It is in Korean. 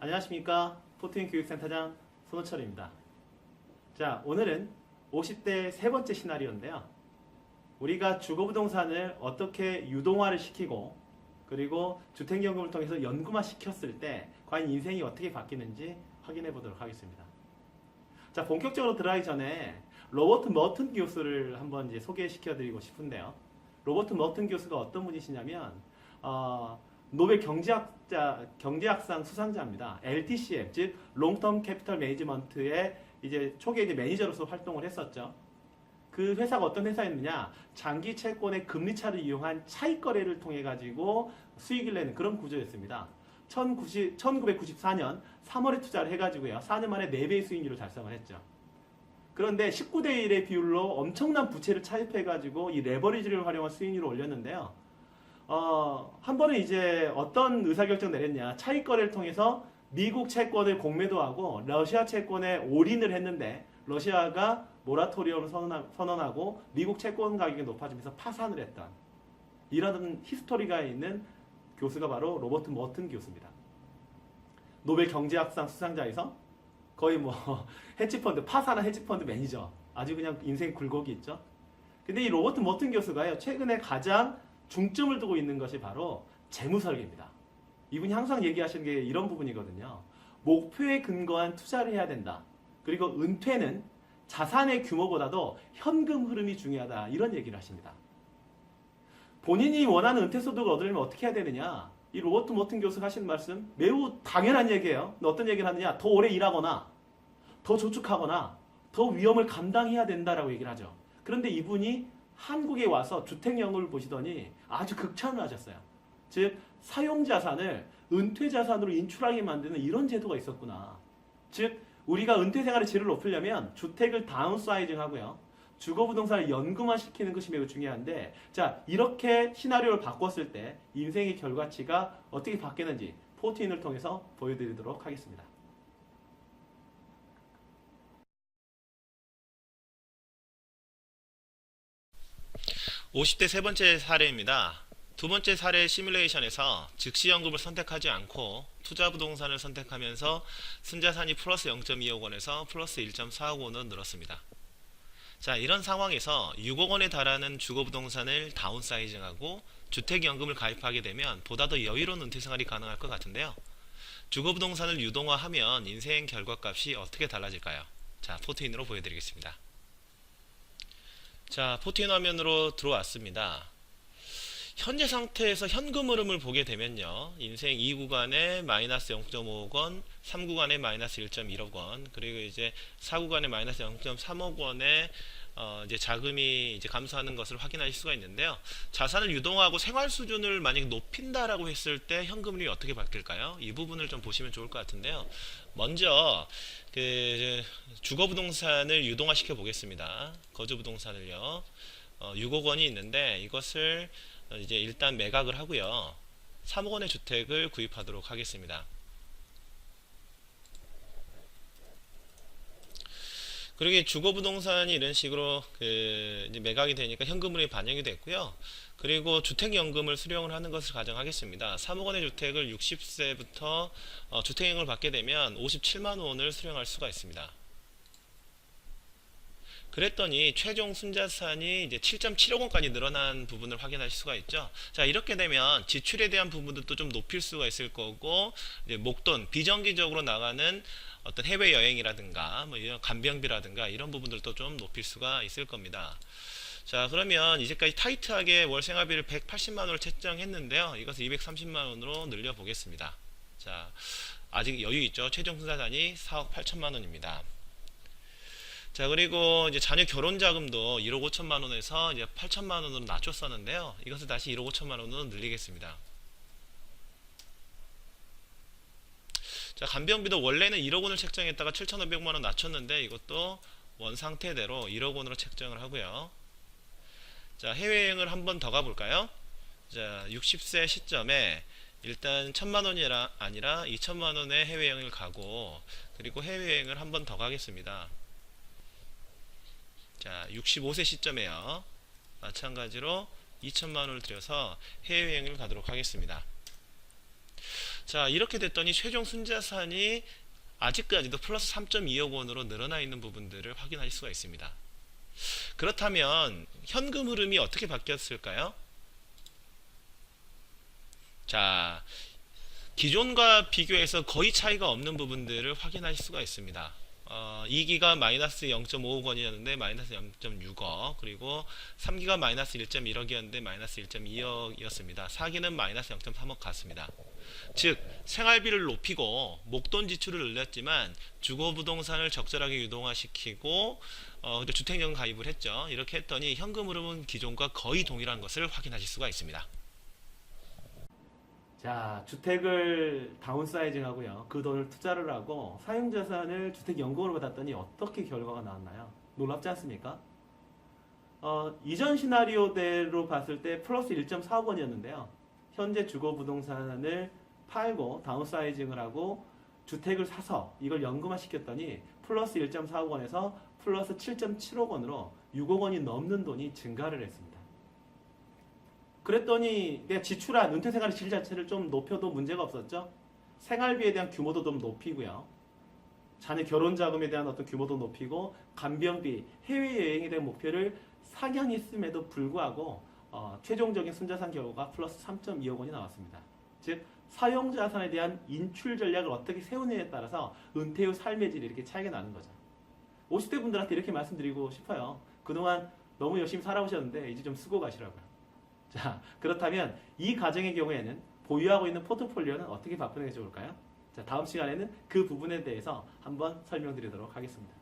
안녕하십니까. 포트윈 교육센터장 손호철입니다. 자, 오늘은 50대 세 번째 시나리오인데요. 우리가 주거부동산을 어떻게 유동화를 시키고 그리고 주택연금을 통해서 연금화 시켰을 때 과연 인생이 어떻게 바뀌는지 확인해 보도록 하겠습니다. 자, 본격적으로 들어가기 전에 로버트 머튼 교수를 한번 이제 소개시켜 드리고 싶은데요. 로버트 머튼 교수가 어떤 분이시냐면 노벨 경제학상 수상자입니다. LTCM, 즉 롱텀 캐피털 매니지먼트의 이제 초기에 이제 매니저로서 활동을 했었죠. 그 회사가 어떤 회사였느냐? 장기 채권의 금리 차를 이용한 차익 거래를 통해 가지고 수익을 내는 그런 구조였습니다. 1994년 3월에 투자를 해가지고요. 4년 만에 4배의 수익률을 달성을 했죠. 그런데 19대 1의 비율로 엄청난 부채를 차입해가지고 이 레버리지를 활용한 수익률을 올렸는데요. 한 번은 이제 어떤 의사결정 내렸냐. 차익 거래를 통해서 미국 채권을 공매도 하고 러시아 채권에 올인을 했는데 러시아가 모라토리엄을 선언하고 미국 채권 가격이 높아지면서 파산을 했던 이런 히스토리가 있는 교수가 바로 로버트 머튼 교수입니다. 노벨 경제학상 수상자에서 거의 뭐 헤지펀드, 파산한 헤지펀드 매니저, 아주 그냥 인생 굴곡이 있죠. 근데 이 로버트 머튼 교수가요, 최근에 가장 중점을 두고 있는 것이 바로 재무 설계입니다. 이분이 항상 얘기하시는 게 이런 부분이거든요. 목표에 근거한 투자를 해야 된다. 그리고 은퇴는 자산의 규모보다도 현금 흐름이 중요하다. 이런 얘기를 하십니다. 본인이 원하는 은퇴 소득을 얻으려면 어떻게 해야 되느냐? 이 로버트 머튼 교수가 하시는 말씀 매우 당연한 얘기예요. 어떤 얘기를 하느냐? 더 오래 일하거나 더 저축하거나 더 위험을 감당해야 된다라고 얘기를 하죠. 그런데 이분이 한국에 와서 주택연금을 보시더니 아주 극찬을 하셨어요. 즉 사용자산을 은퇴자산으로 인출하게 만드는 이런 제도가 있었구나. 즉 우리가 은퇴생활의 질을 높이려면 주택을 다운사이징 하고요. 주거부동산을 연금화시키는 것이 매우 중요한데, 자, 이렇게 시나리오를 바꿨을 때 인생의 결과치가 어떻게 바뀌는지 포트윈을 통해서 보여드리도록 하겠습니다. (50대) 세 번째 사례입니다. 두 번째 사례 시뮬레이션에서 즉시연금을 선택하지 않고 투자부동산을 선택하면서 순자산이 플러스 0.2억 원에서 플러스 1.4억 원으로 늘었습니다. 자, 이런 상황에서 6억 원에 달하는 주거부동산을 다운사이징하고 주택연금을 가입하게 되면 보다 더 여유로운 은퇴생활이 가능할 것 같은데요. 주거부동산을 유동화하면 인생 결과값이 어떻게 달라질까요? 자, 포트윈으로 보여드리겠습니다. 자, 포트윈 화면으로 들어왔습니다. 현재 상태에서 현금 흐름을 보게 되면요, 인생 2구간에 마이너스 0.5억 원, 3구간에 마이너스 1.1억 원, 그리고 이제 4구간에 마이너스 0.3억 원의 이제 자금이 이제 감소하는 것을 확인하실 수가 있는데요. 자산을 유동하고 생활 수준을 만약에 높인다라고 했을 때 현금률이 어떻게 바뀔까요? 이 부분을 좀 보시면 좋을 것 같은데요. 먼저 그 주거부동산을 유동화시켜 보겠습니다. 거주부동산을요. 6억 원이 있는데 이것을 이제 일단 매각을 하고요. 3억 원의 주택을 구입하도록 하겠습니다. 그리고 주거부동산이 이런 식으로 이제 매각이 되니까 현금흐름이 반영이 됐고요. 그리고 주택연금을 수령을 하는 것을 가정하겠습니다. 3억 원의 주택을 60세부터 주택연금을 받게 되면 57만 원을 수령할 수가 있습니다. 그랬더니 최종 순자산이 이제 7.7억 원까지 늘어난 부분을 확인하실 수가 있죠. 자, 이렇게 되면 지출에 대한 부분도 좀 높일 수가 있을 거고, 이제 목돈, 비정기적으로 나가는 어떤 해외여행이라든가 뭐 이런 간병비라든가 이런 부분들도 좀 높일 수가 있을 겁니다. 자, 그러면 이제까지 타이트하게 월 생활비를 180만 원을 책정했는데요. 이것을 230만 원으로 늘려 보겠습니다. 자, 아직 여유 있죠. 최종 순자산이 4억 8천만 원입니다. 자, 그리고 이제 자녀 결혼 자금도 1억 5천만 원에서 이제 8천만 원으로 낮췄었는데요. 이것을 다시 1억 5천만 원으로 늘리겠습니다. 자, 간병비도 원래는 1억 원을 책정했다가 7,500만 원 낮췄는데 이것도 원 상태대로 1억 원으로 책정을 하고요. 자, 해외여행을 한 번 더 가볼까요? 자, 60세 시점에 일단 1,000만 원이 아니라 2,000만 원의 해외여행을 가고, 그리고 해외여행을 한 번 더 가겠습니다. 자, 65세 시점에요. 마찬가지로 2천만 원을 들여서 해외여행을 가도록 하겠습니다. 자, 이렇게 됐더니 최종 순자산이 아직까지도 플러스 3.2억 원으로 늘어나 있는 부분들을 확인할 수가 있습니다. 그렇다면 현금 흐름이 어떻게 바뀌었을까요? 자, 기존과 비교해서 거의 차이가 없는 부분들을 확인할 수가 있습니다. 2기가 마이너스 0.5억 원이었는데 마이너스 0.6억, 그리고 3기가 마이너스 1.1억이었는데 마이너스 1.2억이었습니다. 4기는 마이너스 0.3억 같습니다. 즉 생활비를 높이고 목돈 지출을 늘렸지만 주거부동산을 적절하게 유동화시키고 주택연금 가입을 했죠. 이렇게 했더니 현금 흐름은 기존과 거의 동일한 것을 확인하실 수가 있습니다. 자, 주택을 다운사이징 하고요. 그 돈을 투자를 하고 사용자산을 주택연금으로 받았더니 어떻게 결과가 나왔나요? 놀랍지 않습니까? 이전 시나리오대로 봤을 때 플러스 1.4억 원이었는데요. 현재 주거부동산을 팔고 다운사이징을 하고 주택을 사서 이걸 연금화 시켰더니 플러스 1.4억 원에서 플러스 7.7억 원으로 6억 원이 넘는 돈이 증가를 했습니다. 그랬더니 내가 지출한 은퇴생활의 질 자체를 좀 높여도 문제가 없었죠. 생활비에 대한 규모도 좀 높이고요. 자녀 결혼자금에 대한 어떤 규모도 높이고 간병비, 해외여행에 대한 목표를 상향했음에도 불구하고 최종적인 순자산 결과가 플러스 3.2억 원이 나왔습니다. 즉 사용자산에 대한 인출 전략을 어떻게 세우느냐에 따라서 은퇴 후 삶의 질이 이렇게 차이가 나는 거죠. 50대 분들한테 이렇게 말씀드리고 싶어요. 그동안 너무 열심히 살아오셨는데 이제 좀 쓰고 가시라고요. 자, 그렇다면 이 가정의 경우에는 보유하고 있는 포트폴리오는 어떻게 바꾸는 게 좋을까요? 자, 다음 시간에는 그 부분에 대해서 한번 설명드리도록 하겠습니다.